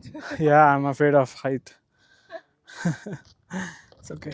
height. Yeah, I'm afraid of height. It's okay.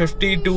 50 to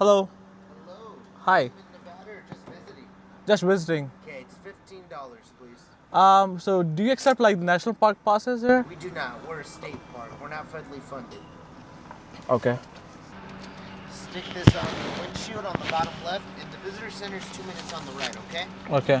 Hello. Hello. Hi. In Nevada or just visiting? Just visiting. Okay, it's $15, please. So do you accept like national park passes here? We do not. We're a state park. We're not federally funded. Okay. Stick this on the windshield on the bottom left, and the visitor center is 2 minutes on the right, okay? Okay.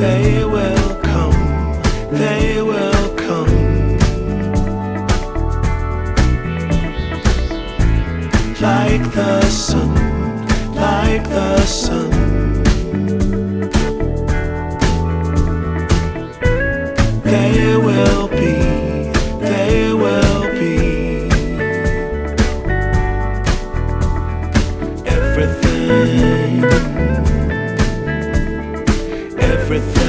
They will come, they will come, like the sun, like the sun. They will be, they will be everything, everything.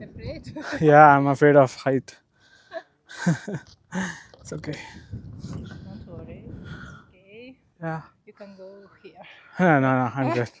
Afraid? Yeah, I'm afraid of height. It's okay. Don't worry. It's okay. Yeah. You can go here. No, I'm good.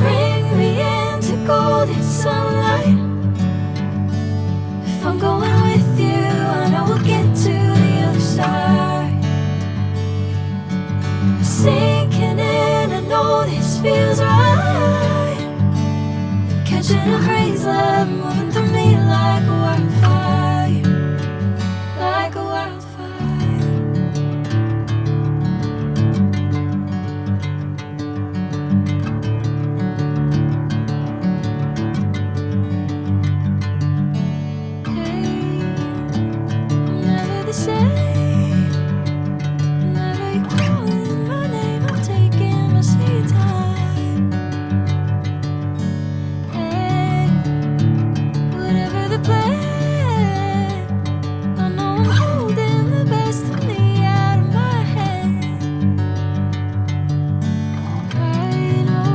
Bring me into golden sunlight. If I'm going with you, I know we'll get to the other side. Sinking in, I know this feels right. Catching a breeze, love moving through me like a wildfire, like a wildfire. Never the same. Whenever you're calling my name, I'm taking my sweet time. Hey, whatever the plan, I know I'm holding the best of me out of my hand. I know